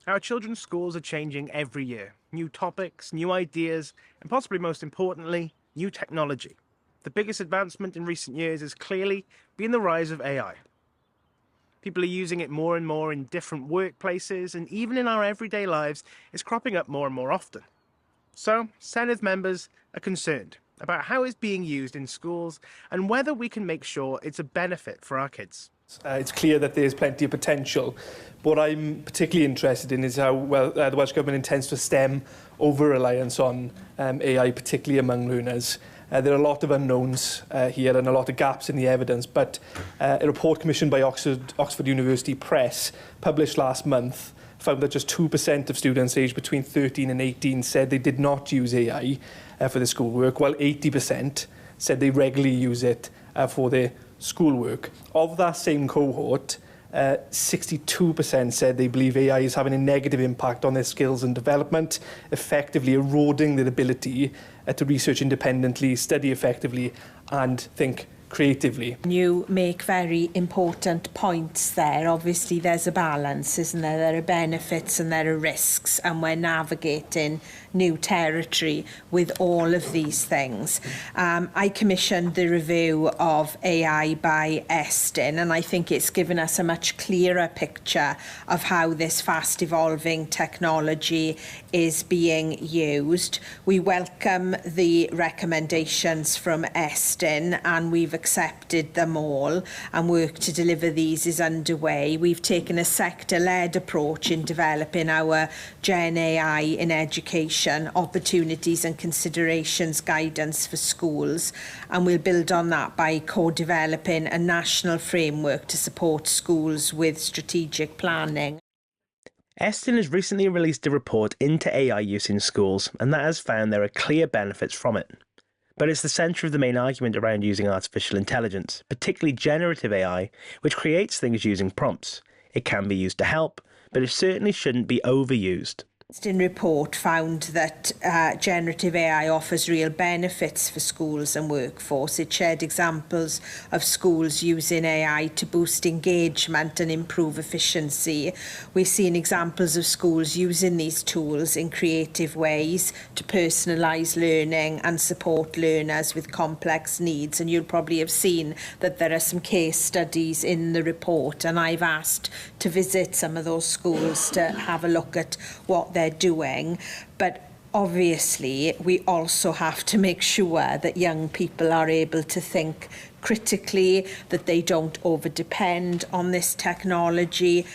Our children's schools are changing every year. New topics, new ideas, and possibly most importantly, new technology. The biggest advancement in recent years has clearly been the rise of AI. People are using it more and more in different workplaces, and even in our everyday lives, it's cropping up more and more often. So, Senedd members are concerned about how it's being used in schools and whether we can make sure it's a benefit for our kids. It's clear that there's plenty of potential. What I'm particularly interested in is how well the Welsh Government intends to stem over-reliance on AI, particularly among learners. There are a lot of unknowns here and a lot of gaps in the evidence, but a report commissioned by Oxford University Press, published last month, found that just 2% of students aged between 13 and 18 said they did not use AI for their schoolwork, while 80% said they regularly use it for their schoolwork. Of that same cohort, 62% said they believe AI is having a negative impact on their skills and development, effectively eroding their ability to research independently, study effectively, and think creatively. You make very important points there. Obviously there's a balance, isn't there? There are benefits and there are risks, and we're navigating new territory with all of these things. I commissioned the review of AI by Estyn, and I think it's given us a much clearer picture of how this fast evolving technology is being used. We welcome the recommendations from Estyn, and we've accepted them all, and work to deliver these is underway. We've taken a sector-led approach in developing our Gen AI in education, opportunities and considerations guidance for schools, and we'll build on that by co-developing a national framework to support schools with strategic planning. Estyn has recently released a report into AI use in schools, and that has found there are clear benefits from it. But it's the centre of the main argument around using artificial intelligence, particularly generative AI, which creates things using prompts. It can be used to help, but it certainly shouldn't be overused. The report found that generative AI offers real benefits for schools and workforce. It shared examples of schools using AI to boost engagement and improve efficiency. We've seen examples of schools using these tools in creative ways to personalise learning and support learners with complex needs. And you'll probably have seen that there are some case studies in the report, and I've asked to visit some of those schools to have a look at what they're doing. But obviously we also have to make sure that young people are able to think critically, that they don't over depend on this technology.